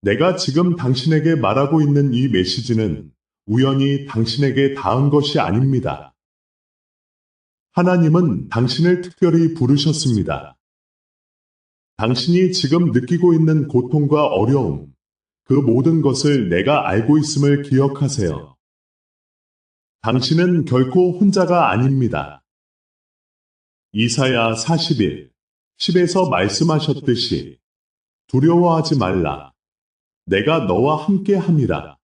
내가 지금 당신에게 말하고 있는 이 메시지는 우연히 당신에게 닿은 것이 아닙니다. 하나님은 당신을 특별히 부르셨습니다. 당신이 지금 느끼고 있는 고통과 어려움, 그 모든 것을 내가 알고 있음을 기억하세요. 당신은 결코 혼자가 아닙니다. 이사야 41, 10에서 말씀하셨듯이 두려워하지 말라. 내가 너와 함께 함이라.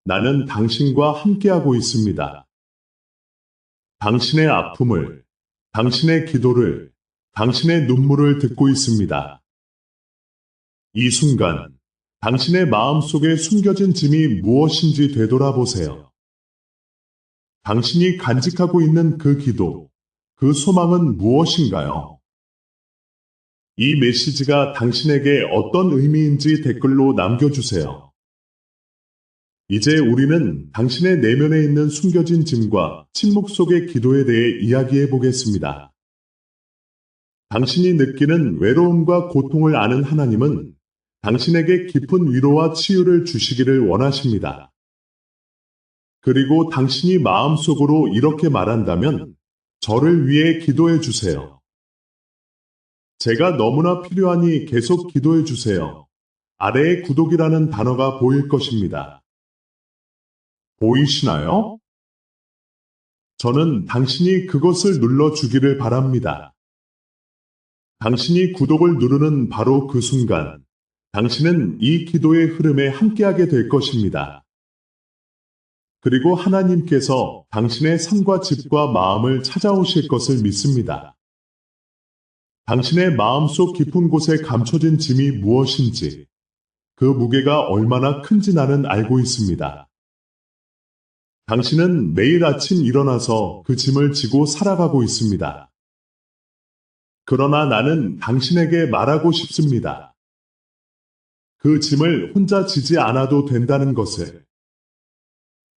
나는 당신과 함께하고 있습니다. 당신의 아픔을, 당신의 기도를, 당신의 눈물을 듣고 있습니다. 이 순간, 당신의 마음속에 숨겨진 짐이 무엇인지 되돌아보세요. 당신이 간직하고 있는 그 기도, 그 소망은 무엇인가요? 이 메시지가 당신에게 어떤 의미인지 댓글로 남겨주세요. 이제 우리는 당신의 내면에 있는 숨겨진 짐과 침묵 속의 기도에 대해 이야기해 보겠습니다. 당신이 느끼는 외로움과 고통을 아는 하나님은 당신에게 깊은 위로와 치유를 주시기를 원하십니다. 그리고 당신이 마음속으로 이렇게 말한다면 저를 위해 기도해 주세요. 제가 너무나 필요하니 계속 기도해 주세요. 아래에 구독이라는 단어가 보일 것입니다. 보이시나요? 저는 당신이 그것을 눌러주기를 바랍니다. 당신이 구독을 누르는 바로 그 순간, 당신은 이 기도의 흐름에 함께하게 될 것입니다. 그리고 하나님께서 당신의 삶과 집과 마음을 찾아오실 것을 믿습니다. 당신의 마음속 깊은 곳에 감춰진 짐이 무엇인지, 그 무게가 얼마나 큰지 나는 알고 있습니다. 당신은 매일 아침 일어나서 그 짐을 지고 살아가고 있습니다. 그러나 나는 당신에게 말하고 싶습니다. 그 짐을 혼자 지지 않아도 된다는 것을.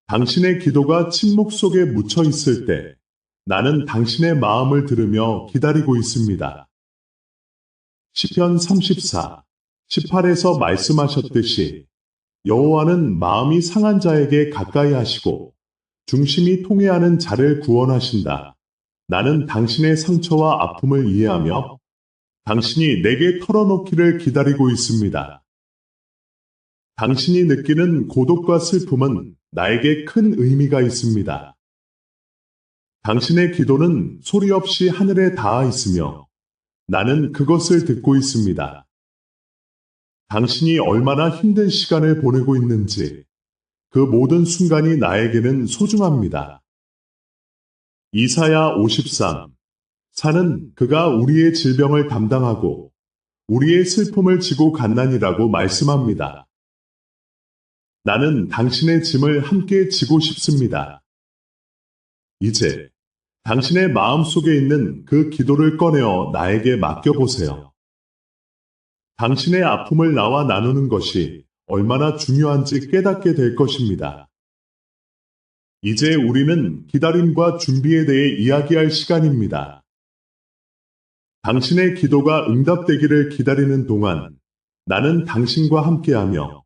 당신의 기도가 침묵 속에 묻혀 있을 때 나는 당신의 마음을 들으며 기다리고 있습니다. 시편 34, 18에서 말씀하셨듯이 여호와는 마음이 상한 자에게 가까이 하시고 중심이 통회하는 자를 구원하신다. 나는 당신의 상처와 아픔을 이해하며 당신이 내게 털어놓기를 기다리고 있습니다. 당신이 느끼는 고독과 슬픔은 나에게 큰 의미가 있습니다. 당신의 기도는 소리 없이 하늘에 닿아 있으며 나는 그것을 듣고 있습니다. 당신이 얼마나 힘든 시간을 보내고 있는지 그 모든 순간이 나에게는 소중합니다. 이사야 53, 4는 그가 우리의 질병을 담당하고 우리의 슬픔을 지고 갔나니라고 말씀합니다. 나는 당신의 짐을 함께 지고 싶습니다. 이제 당신의 마음속에 있는 그 기도를 꺼내어 나에게 맡겨보세요. 당신의 아픔을 나와 나누는 것이 얼마나 중요한지 깨닫게 될 것입니다. 이제 우리는 기다림과 준비에 대해 이야기할 시간입니다. 당신의 기도가 응답되기를 기다리는 동안 나는 당신과 함께하며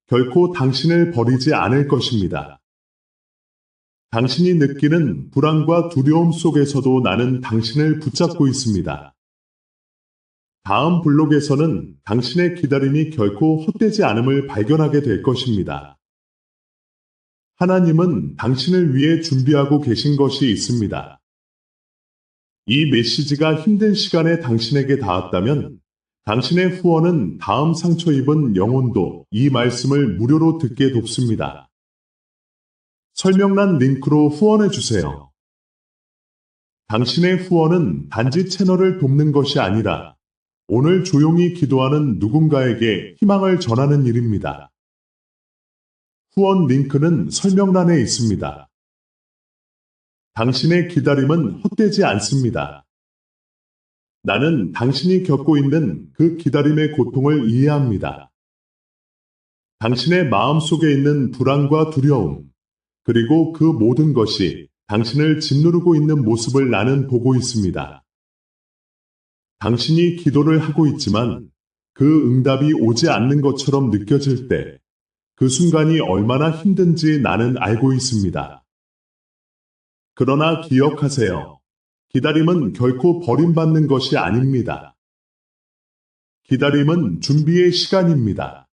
결코 당신을 버리지 않을 것입니다. 당신이 느끼는 불안과 두려움 속에서도 나는 당신을 붙잡고 있습니다. 다음 블록에서는 당신의 기다림이 결코 헛되지 않음을 발견하게 될 것입니다. 하나님은 당신을 위해 준비하고 계신 것이 있습니다. 이 메시지가 힘든 시간에 당신에게 닿았다면 당신의 후원은 다음 상처 입은 영혼도 이 말씀을 무료로 듣게 돕습니다. 설명란 링크로 후원해 주세요. 당신의 후원은 단지 채널을 돕는 것이 아니라 오늘 조용히 기도하는 누군가에게 희망을 전하는 일입니다. 후원 링크는 설명란에 있습니다. 당신의 기다림은 헛되지 않습니다. 나는 당신이 겪고 있는 그 기다림의 고통을 이해합니다. 당신의 마음속에 있는 불안과 두려움, 그리고 그 모든 것이 당신을 짓누르고 있는 모습을 나는 보고 있습니다. 당신이 기도를 하고 있지만 그 응답이 오지 않는 것처럼 느껴질 때, 그 순간이 얼마나 힘든지 나는 알고 있습니다. 그러나 기억하세요. 기다림은 결코 버림받는 것이 아닙니다. 기다림은 준비의 시간입니다.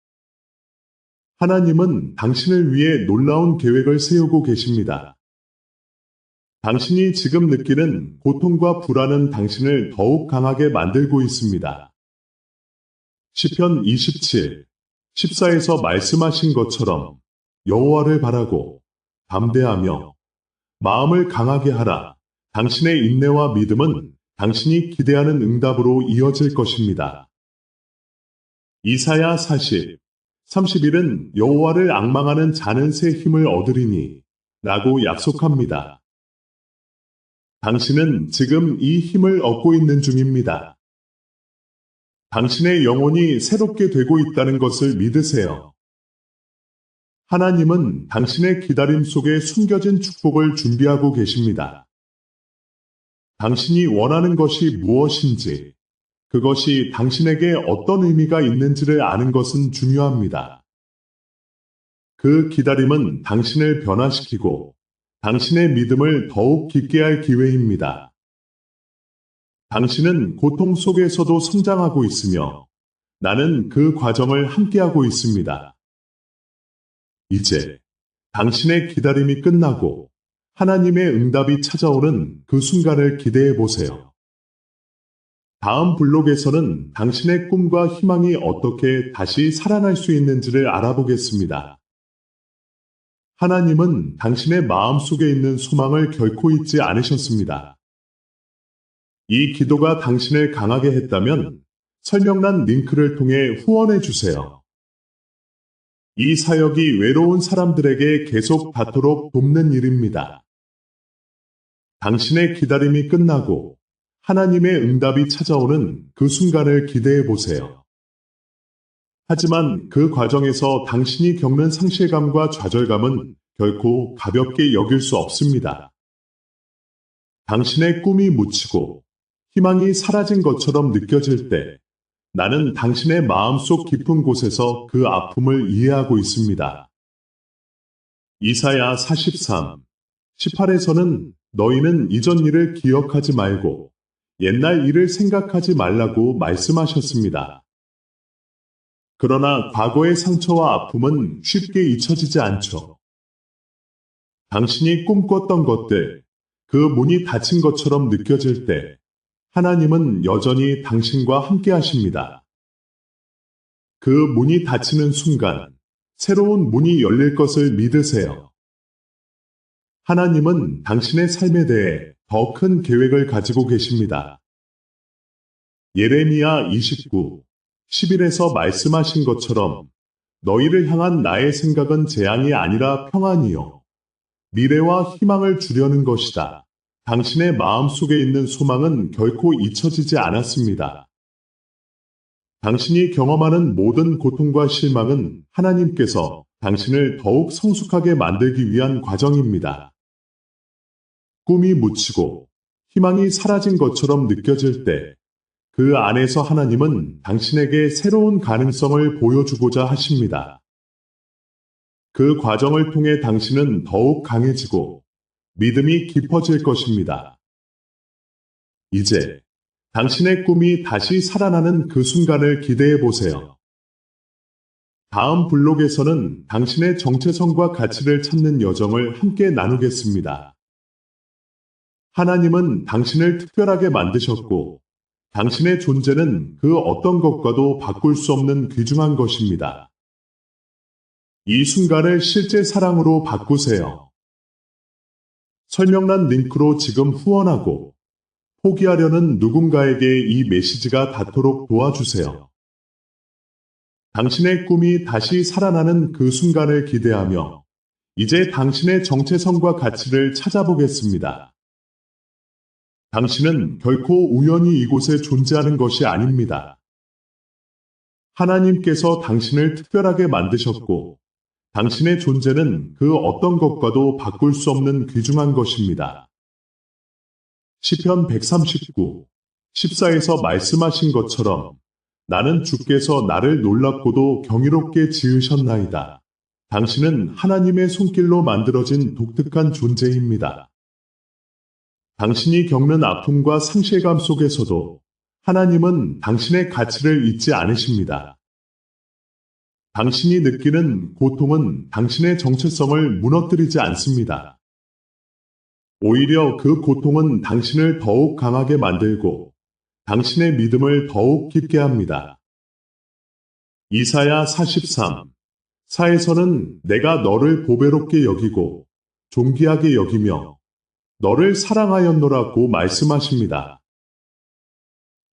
하나님은 당신을 위해 놀라운 계획을 세우고 계십니다. 당신이 지금 느끼는 고통과 불안은 당신을 더욱 강하게 만들고 있습니다. 시편 27, 14에서 말씀하신 것처럼 여호와를 바라고 담대하며 마음을 강하게 하라. 당신의 인내와 믿음은 당신이 기대하는 응답으로 이어질 것입니다. 이사야 40, 31은 여호와를 앙망하는 자는 새 힘을 얻으리니 라고 약속합니다. 당신은 지금 이 힘을 얻고 있는 중입니다. 당신의 영혼이 새롭게 되고 있다는 것을 믿으세요. 하나님은 당신의 기다림 속에 숨겨진 축복을 준비하고 계십니다. 당신이 원하는 것이 무엇인지, 그것이 당신에게 어떤 의미가 있는지를 아는 것은 중요합니다. 그 기다림은 당신을 변화시키고 당신의 믿음을 더욱 깊게 할 기회입니다. 당신은 고통 속에서도 성장하고 있으며 나는 그 과정을 함께하고 있습니다. 이제 당신의 기다림이 끝나고 하나님의 응답이 찾아오는 그 순간을 기대해 보세요. 다음 블록에서는 당신의 꿈과 희망이 어떻게 다시 살아날 수 있는지를 알아보겠습니다. 하나님은 당신의 마음속에 있는 소망을 결코 잊지 않으셨습니다. 이 기도가 당신을 강하게 했다면 설명란 링크를 통해 후원해 주세요. 이 사역이 외로운 사람들에게 계속 닿도록 돕는 일입니다. 당신의 기다림이 끝나고 하나님의 응답이 찾아오는 그 순간을 기대해 보세요. 하지만 그 과정에서 당신이 겪는 상실감과 좌절감은 결코 가볍게 여길 수 없습니다. 당신의 꿈이 묻히고 희망이 사라진 것처럼 느껴질 때 나는 당신의 마음속 깊은 곳에서 그 아픔을 이해하고 있습니다. 이사야 43, 18에서는 너희는 이전 일을 기억하지 말고 옛날 일을 생각하지 말라고 말씀하셨습니다. 그러나 과거의 상처와 아픔은 쉽게 잊혀지지 않죠. 당신이 꿈꿨던 것들, 그 문이 닫힌 것처럼 느껴질 때 하나님은 여전히 당신과 함께 하십니다. 그 문이 닫히는 순간 새로운 문이 열릴 것을 믿으세요. 하나님은 당신의 삶에 대해 더 큰 계획을 가지고 계십니다. 예레미야 29, 11에서 말씀하신 것처럼 너희를 향한 나의 생각은 재앙이 아니라 평안이요. 미래와 희망을 주려는 것이다. 당신의 마음속에 있는 소망은 결코 잊혀지지 않았습니다. 당신이 경험하는 모든 고통과 실망은 하나님께서 당신을 더욱 성숙하게 만들기 위한 과정입니다. 꿈이 묻히고 희망이 사라진 것처럼 느껴질 때 그 안에서 하나님은 당신에게 새로운 가능성을 보여주고자 하십니다. 그 과정을 통해 당신은 더욱 강해지고 믿음이 깊어질 것입니다. 이제 당신의 꿈이 다시 살아나는 그 순간을 기대해 보세요. 다음 블록에서는 당신의 정체성과 가치를 찾는 여정을 함께 나누겠습니다. 하나님은 당신을 특별하게 만드셨고 당신의 존재는 그 어떤 것과도 바꿀 수 없는 귀중한 것입니다. 이 순간을 실제 사랑으로 바꾸세요. 설명란 링크로 지금 후원하고 포기하려는 누군가에게 이 메시지가 닿도록 도와주세요. 당신의 꿈이 다시 살아나는 그 순간을 기대하며 이제 당신의 정체성과 가치를 찾아보겠습니다. 당신은 결코 우연히 이곳에 존재하는 것이 아닙니다. 하나님께서 당신을 특별하게 만드셨고 당신의 존재는 그 어떤 것과도 바꿀 수 없는 귀중한 것입니다. 시편 139, 14에서 말씀하신 것처럼 나는 주께서 나를 놀랍고도 경이롭게 지으셨나이다. 당신은 하나님의 손길로 만들어진 독특한 존재입니다. 당신이 겪는 아픔과 상실감 속에서도 하나님은 당신의 가치를 잊지 않으십니다. 당신이 느끼는 고통은 당신의 정체성을 무너뜨리지 않습니다. 오히려 그 고통은 당신을 더욱 강하게 만들고 당신의 믿음을 더욱 깊게 합니다. 이사야 43, 4에서는 내가 너를 보배롭게 여기고 존귀하게 여기며 너를 사랑하였노라고 말씀하십니다.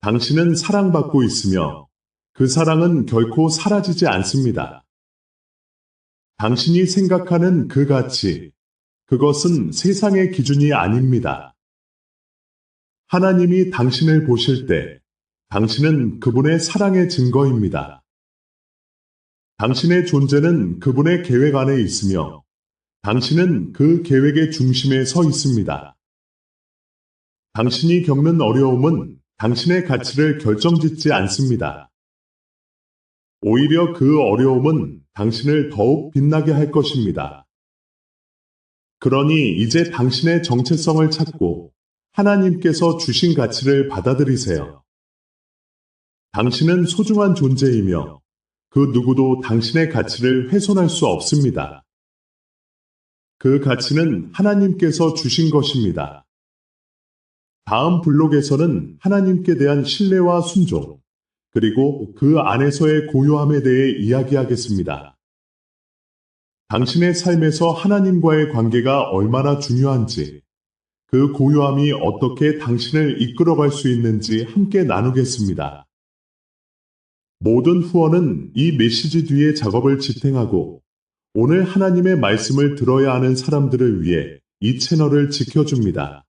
당신은 사랑받고 있으며 그 사랑은 결코 사라지지 않습니다. 당신이 생각하는 그 가치, 그것은 세상의 기준이 아닙니다. 하나님이 당신을 보실 때 당신은 그분의 사랑의 증거입니다. 당신의 존재는 그분의 계획 안에 있으며 당신은 그 계획의 중심에 서 있습니다. 당신이 겪는 어려움은 당신의 가치를 결정짓지 않습니다. 오히려 그 어려움은 당신을 더욱 빛나게 할 것입니다. 그러니 이제 당신의 정체성을 찾고 하나님께서 주신 가치를 받아들이세요. 당신은 소중한 존재이며 그 누구도 당신의 가치를 훼손할 수 없습니다. 그 가치는 하나님께서 주신 것입니다. 다음 블록에서는 하나님께 대한 신뢰와 순종, 그리고 그 안에서의 고요함에 대해 이야기하겠습니다. 당신의 삶에서 하나님과의 관계가 얼마나 중요한지, 그 고요함이 어떻게 당신을 이끌어갈 수 있는지 함께 나누겠습니다. 모든 후원은 이 메시지 뒤에 작업을 지탱하고 오늘 하나님의 말씀을 들어야 하는 사람들을 위해 이 채널을 지켜줍니다.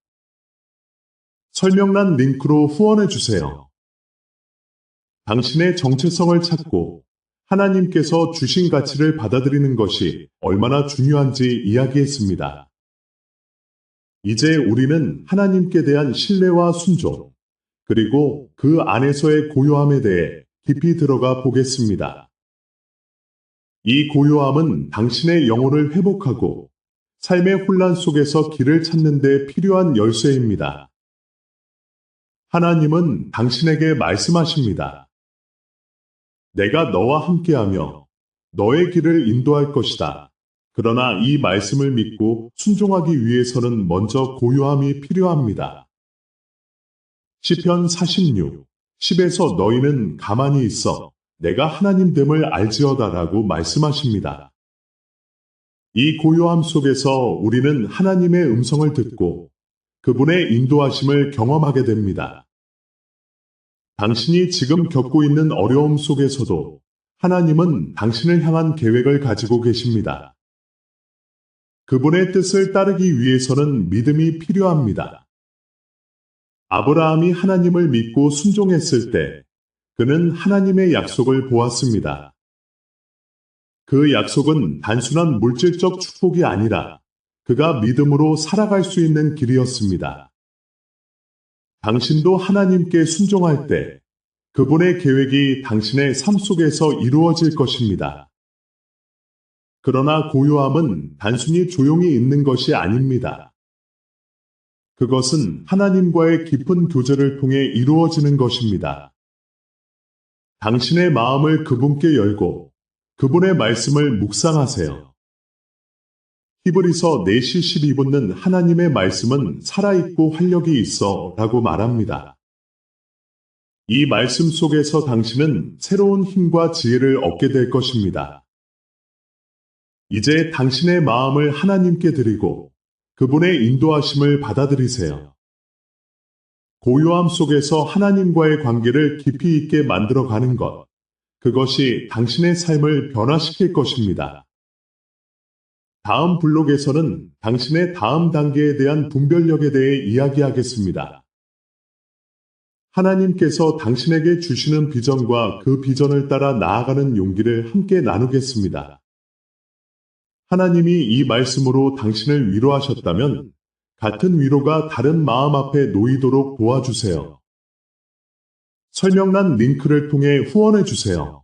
설명란 링크로 후원해주세요. 당신의 정체성을 찾고 하나님께서 주신 가치를 받아들이는 것이 얼마나 중요한지 이야기했습니다. 이제 우리는 하나님께 대한 신뢰와 순종, 그리고 그 안에서의 고요함에 대해 깊이 들어가 보겠습니다. 이 고요함은 당신의 영혼을 회복하고 삶의 혼란 속에서 길을 찾는 데 필요한 열쇠입니다. 하나님은 당신에게 말씀하십니다. 내가 너와 함께하며 너의 길을 인도할 것이다. 그러나 이 말씀을 믿고 순종하기 위해서는 먼저 고요함이 필요합니다. 시편 46, 10에서 너희는 가만히 있어 내가 하나님됨을 알지어다라고 말씀하십니다. 이 고요함 속에서 우리는 하나님의 음성을 듣고 그분의 인도하심을 경험하게 됩니다. 당신이 지금 겪고 있는 어려움 속에서도 하나님은 당신을 향한 계획을 가지고 계십니다. 그분의 뜻을 따르기 위해서는 믿음이 필요합니다. 아브라함이 하나님을 믿고 순종했을 때 그는 하나님의 약속을 보았습니다. 그 약속은 단순한 물질적 축복이 아니라 그가 믿음으로 살아갈 수 있는 길이었습니다. 당신도 하나님께 순종할 때 그분의 계획이 당신의 삶 속에서 이루어질 것입니다. 그러나 고요함은 단순히 조용히 있는 것이 아닙니다. 그것은 하나님과의 깊은 교제를 통해 이루어지는 것입니다. 당신의 마음을 그분께 열고 그분의 말씀을 묵상하세요. 히브리서 4시 12분은 하나님의 말씀은 살아있고 활력이 있어 라고 말합니다. 이 말씀 속에서 당신은 새로운 힘과 지혜를 얻게 될 것입니다. 이제 당신의 마음을 하나님께 드리고 그분의 인도하심을 받아들이세요. 고요함 속에서 하나님과의 관계를 깊이 있게 만들어가는 것, 그것이 당신의 삶을 변화시킬 것입니다. 다음 블록에서는 당신의 다음 단계에 대한 분별력에 대해 이야기하겠습니다. 하나님께서 당신에게 주시는 비전과 그 비전을 따라 나아가는 용기를 함께 나누겠습니다. 하나님이 이 말씀으로 당신을 위로하셨다면 같은 위로가 다른 마음 앞에 놓이도록 도와주세요. 설명란 링크를 통해 후원해 주세요.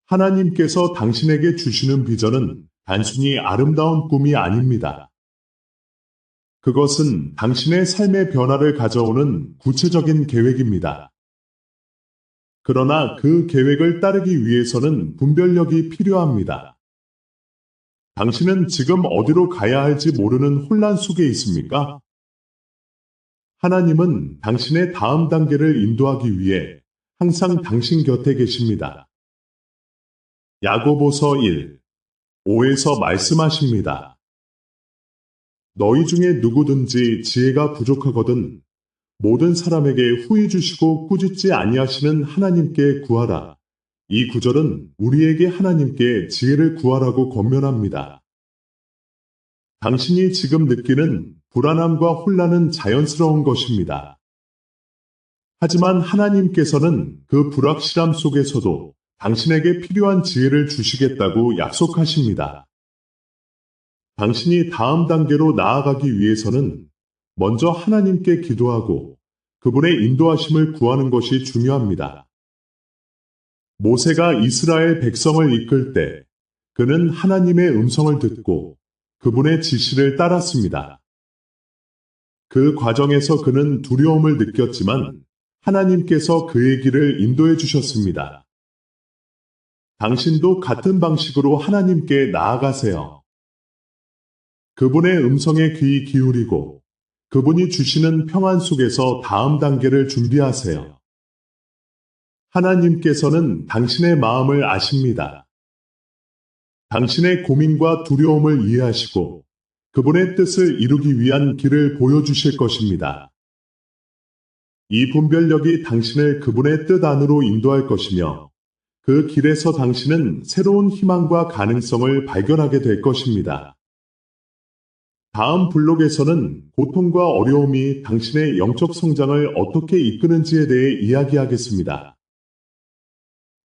하나님께서 당신에게 주시는 비전은 단순히 아름다운 꿈이 아닙니다. 그것은 당신의 삶의 변화를 가져오는 구체적인 계획입니다. 그러나 그 계획을 따르기 위해서는 분별력이 필요합니다. 당신은 지금 어디로 가야 할지 모르는 혼란 속에 있습니까? 하나님은 당신의 다음 단계를 인도하기 위해 항상 당신 곁에 계십니다. 야고보서 1, 5에서 말씀하십니다. 너희 중에 누구든지 지혜가 부족하거든 모든 사람에게 후히 주시고 꾸짖지 아니하시는 하나님께 구하라. 이 구절은 우리에게 하나님께 지혜를 구하라고 권면합니다. 당신이 지금 느끼는 불안함과 혼란은 자연스러운 것입니다. 하지만 하나님께서는 그 불확실함 속에서도 당신에게 필요한 지혜를 주시겠다고 약속하십니다. 당신이 다음 단계로 나아가기 위해서는 먼저 하나님께 기도하고 그분의 인도하심을 구하는 것이 중요합니다. 모세가 이스라엘 백성을 이끌 때 그는 하나님의 음성을 듣고 그분의 지시를 따랐습니다. 그 과정에서 그는 두려움을 느꼈지만 하나님께서 그의 길을 인도해 주셨습니다. 당신도 같은 방식으로 하나님께 나아가세요. 그분의 음성에 귀 기울이고 그분이 주시는 평안 속에서 다음 단계를 준비하세요. 하나님께서는 당신의 마음을 아십니다. 당신의 고민과 두려움을 이해하시고 그분의 뜻을 이루기 위한 길을 보여주실 것입니다. 이 분별력이 당신을 그분의 뜻 안으로 인도할 것이며 그 길에서 당신은 새로운 희망과 가능성을 발견하게 될 것입니다. 다음 블록에서는 고통과 어려움이 당신의 영적 성장을 어떻게 이끄는지에 대해 이야기하겠습니다.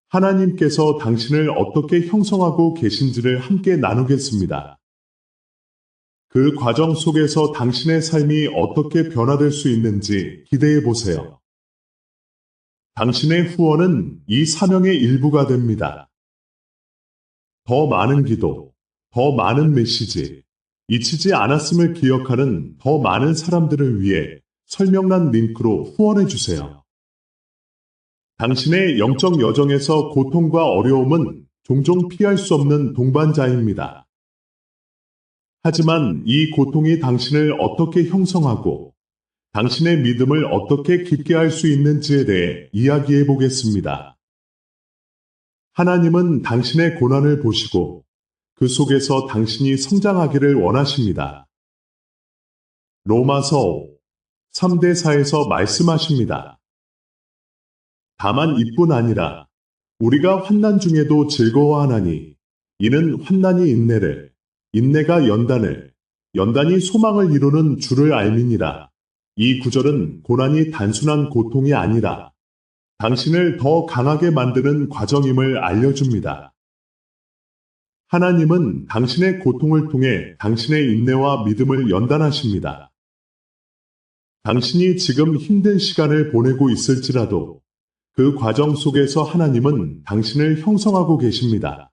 하나님께서 당신을 어떻게 형성하고 계신지를 함께 나누겠습니다. 그 과정 속에서 당신의 삶이 어떻게 변화될 수 있는지 기대해 보세요. 당신의 후원은 이 사명의 일부가 됩니다. 더 많은 기도, 더 많은 메시지, 잊히지 않았음을 기억하는 더 많은 사람들을 위해 설명란 링크로 후원해 주세요. 당신의 영적 여정에서 고통과 어려움은 종종 피할 수 없는 동반자입니다. 하지만 이 고통이 당신을 어떻게 형성하고 당신의 믿음을 어떻게 깊게 할 수 있는지에 대해 이야기해 보겠습니다. 하나님은 당신의 고난을 보시고 그 속에서 당신이 성장하기를 원하십니다. 로마서 3대4에서 말씀하십니다. 다만 이뿐 아니라 우리가 환난 중에도 즐거워하나니 이는 환난이 인내를, 인내가 연단을, 연단이 소망을 이루는 줄을 알미니라. 이 구절은 고난이 단순한 고통이 아니라 당신을 더 강하게 만드는 과정임을 알려줍니다. 하나님은 당신의 고통을 통해 당신의 인내와 믿음을 연단하십니다. 당신이 지금 힘든 시간을 보내고 있을지라도 그 과정 속에서 하나님은 당신을 형성하고 계십니다.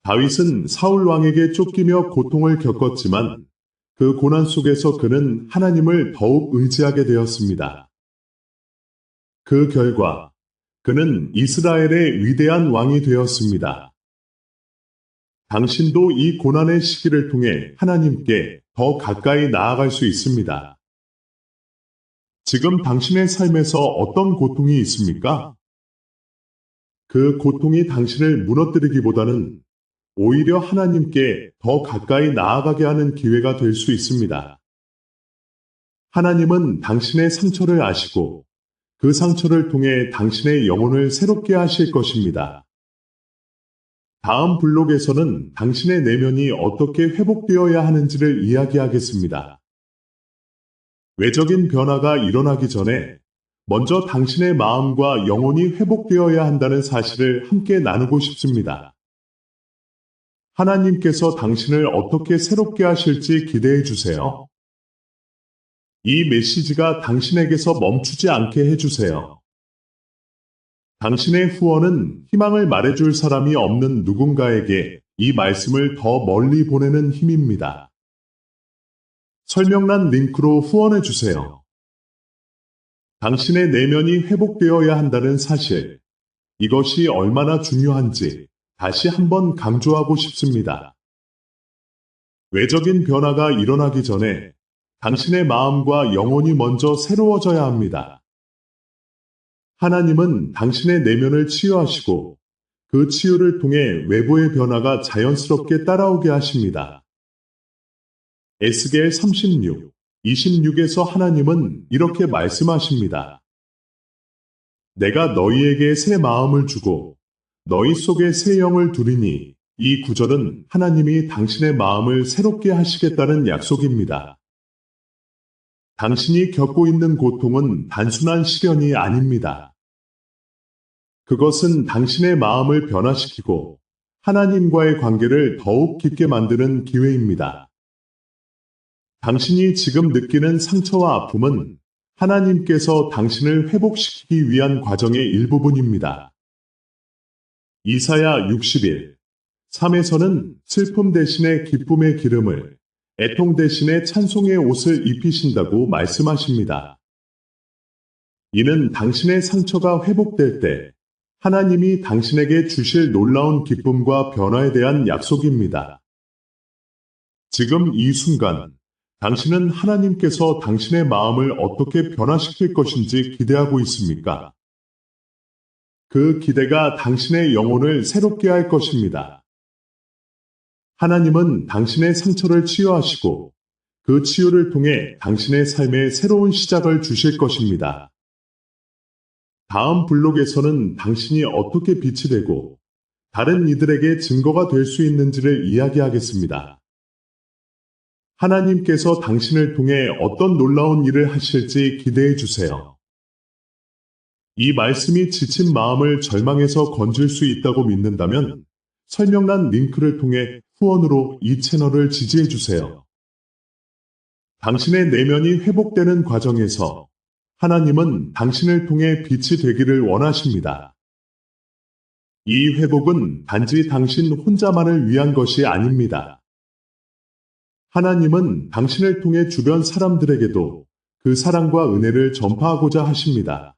다윗은 사울 왕에게 쫓기며 고통을 겪었지만 그 고난 속에서 그는 하나님을 더욱 의지하게 되었습니다. 그 결과 그는 이스라엘의 위대한 왕이 되었습니다. 당신도 이 고난의 시기를 통해 하나님께 더 가까이 나아갈 수 있습니다. 지금 당신의 삶에서 어떤 고통이 있습니까? 그 고통이 당신을 무너뜨리기보다는 오히려 하나님께 더 가까이 나아가게 하는 기회가 될 수 있습니다. 하나님은 당신의 상처를 아시고 그 상처를 통해 당신의 영혼을 새롭게 하실 것입니다. 다음 블록에서는 당신의 내면이 어떻게 회복되어야 하는지를 이야기하겠습니다. 외적인 변화가 일어나기 전에 먼저 당신의 마음과 영혼이 회복되어야 한다는 사실을 함께 나누고 싶습니다. 하나님께서 당신을 어떻게 새롭게 하실지 기대해 주세요. 이 메시지가 당신에게서 멈추지 않게 해주세요. 당신의 후원은 희망을 말해줄 사람이 없는 누군가에게 이 말씀을 더 멀리 보내는 힘입니다. 설명란 링크로 후원해주세요. 당신의 내면이 회복되어야 한다는 사실, 이것이 얼마나 중요한지 다시 한번 강조하고 싶습니다. 외적인 변화가 일어나기 전에 당신의 마음과 영혼이 먼저 새로워져야 합니다. 하나님은 당신의 내면을 치유하시고 그 치유를 통해 외부의 변화가 자연스럽게 따라오게 하십니다. 에스겔 36, 26에서 하나님은 이렇게 말씀하십니다. 내가 너희에게 새 마음을 주고 너희 속에 새 영을 두리니 이 구절은 하나님이 당신의 마음을 새롭게 하시겠다는 약속입니다. 당신이 겪고 있는 고통은 단순한 시련이 아닙니다. 그것은 당신의 마음을 변화시키고 하나님과의 관계를 더욱 깊게 만드는 기회입니다. 당신이 지금 느끼는 상처와 아픔은 하나님께서 당신을 회복시키기 위한 과정의 일부분입니다. 이사야 61, 3에서는 슬픔 대신에 기쁨의 기름을, 애통 대신에 찬송의 옷을 입히신다고 말씀하십니다. 이는 당신의 상처가 회복될 때 하나님이 당신에게 주실 놀라운 기쁨과 변화에 대한 약속입니다. 지금 이 순간, 당신은 하나님께서 당신의 마음을 어떻게 변화시킬 것인지 기대하고 있습니까? 그 기대가 당신의 영혼을 새롭게 할 것입니다. 하나님은 당신의 상처를 치유하시고 그 치유를 통해 당신의 삶에 새로운 시작을 주실 것입니다. 다음 블록에서는 당신이 어떻게 빛이 되고 다른 이들에게 증거가 될 수 있는지를 이야기하겠습니다. 하나님께서 당신을 통해 어떤 놀라운 일을 하실지 기대해 주세요. 이 말씀이 지친 마음을 절망에서 건질 수 있다고 믿는다면 설명란 링크를 통해 후원으로 이 채널을 지지해 주세요. 당신의 내면이 회복되는 과정에서 하나님은 당신을 통해 빛이 되기를 원하십니다. 이 회복은 단지 당신 혼자만을 위한 것이 아닙니다. 하나님은 당신을 통해 주변 사람들에게도 그 사랑과 은혜를 전파하고자 하십니다.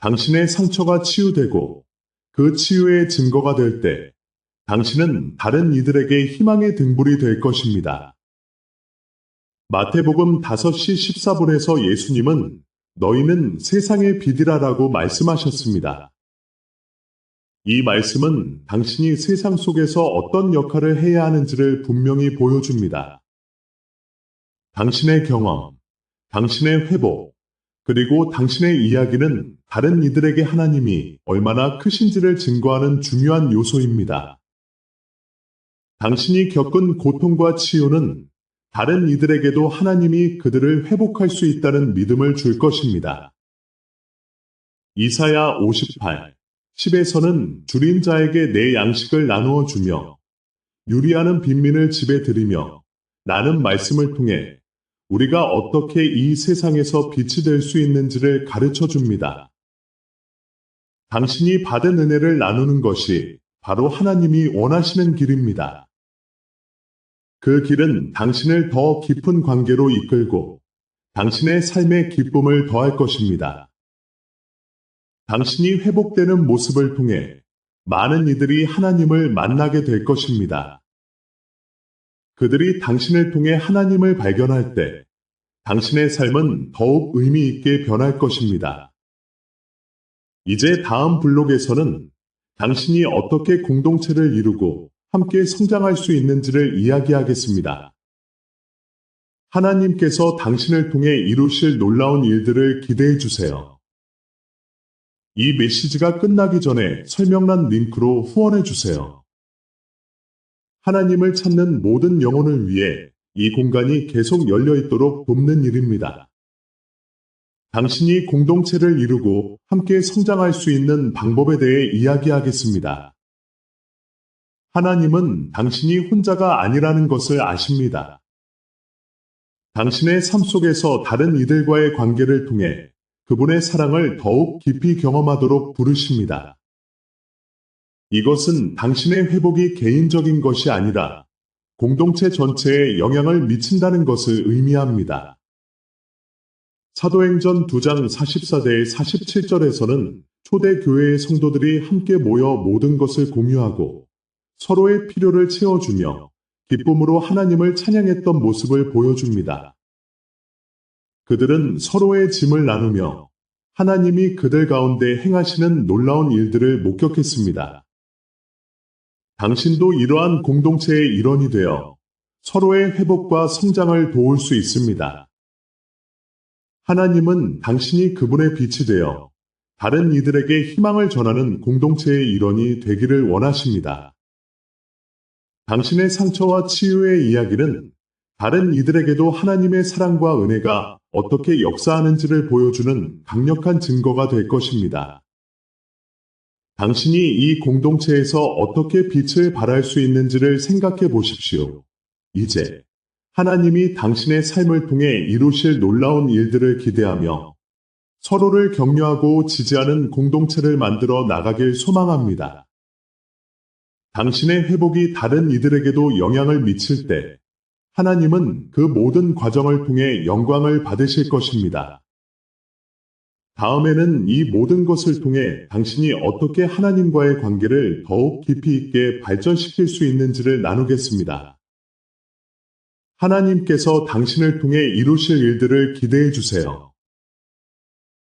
당신의 상처가 치유되고 그 치유의 증거가 될 때 당신은 다른 이들에게 희망의 등불이 될 것입니다. 마태복음 5시 14분에서 예수님은 너희는 세상의 빛이라라고 말씀하셨습니다. 이 말씀은 당신이 세상 속에서 어떤 역할을 해야 하는지를 분명히 보여줍니다. 당신의 경험, 당신의 회복, 그리고 당신의 이야기는 다른 이들에게 하나님이 얼마나 크신지를 증거하는 중요한 요소입니다. 당신이 겪은 고통과 치유는 다른 이들에게도 하나님이 그들을 회복할 수 있다는 믿음을 줄 것입니다. 이사야 58, 10에서는 줄인 자에게 내 양식을 나누어 주며 유리하는 빈민을 집에 들이며 나는 말씀을 통해 우리가 어떻게 이 세상에서 빛이 될 수 있는지를 가르쳐 줍니다. 당신이 받은 은혜를 나누는 것이 바로 하나님이 원하시는 길입니다. 그 길은 당신을 더 깊은 관계로 이끌고 당신의 삶의 기쁨을 더할 것입니다. 당신이 회복되는 모습을 통해 많은 이들이 하나님을 만나게 될 것입니다. 그들이 당신을 통해 하나님을 발견할 때 당신의 삶은 더욱 의미 있게 변할 것입니다. 이제 다음 블록에서는 당신이 어떻게 공동체를 이루고 함께 성장할 수 있는지를 이야기하겠습니다. 하나님께서 당신을 통해 이루실 놀라운 일들을 기대해 주세요. 이 메시지가 끝나기 전에 설명란 링크로 후원해 주세요. 하나님을 찾는 모든 영혼을 위해 이 공간이 계속 열려 있도록 돕는 일입니다. 당신이 공동체를 이루고 함께 성장할 수 있는 방법에 대해 이야기하겠습니다. 하나님은 당신이 혼자가 아니라는 것을 아십니다. 당신의 삶 속에서 다른 이들과의 관계를 통해 그분의 사랑을 더욱 깊이 경험하도록 부르십니다. 이것은 당신의 회복이 개인적인 것이 아니라 공동체 전체에 영향을 미친다는 것을 의미합니다. 사도행전 2장 44대 47절에서는 초대 교회의 성도들이 함께 모여 모든 것을 공유하고 서로의 필요를 채워주며 기쁨으로 하나님을 찬양했던 모습을 보여줍니다. 그들은 서로의 짐을 나누며 하나님이 그들 가운데 행하시는 놀라운 일들을 목격했습니다. 당신도 이러한 공동체의 일원이 되어 서로의 회복과 성장을 도울 수 있습니다. 하나님은 당신이 그분의 빛이 되어 다른 이들에게 희망을 전하는 공동체의 일원이 되기를 원하십니다. 당신의 상처와 치유의 이야기는 다른 이들에게도 하나님의 사랑과 은혜가 어떻게 역사하는지를 보여주는 강력한 증거가 될 것입니다. 당신이 이 공동체에서 어떻게 빛을 발할 수 있는지를 생각해 보십시오. 이제 하나님이 당신의 삶을 통해 이루실 놀라운 일들을 기대하며 서로를 격려하고 지지하는 공동체를 만들어 나가길 소망합니다. 당신의 회복이 다른 이들에게도 영향을 미칠 때 하나님은 그 모든 과정을 통해 영광을 받으실 것입니다. 다음에는 이 모든 것을 통해 당신이 어떻게 하나님과의 관계를 더욱 깊이 있게 발전시킬 수 있는지를 나누겠습니다. 하나님께서 당신을 통해 이루실 일들을 기대해 주세요.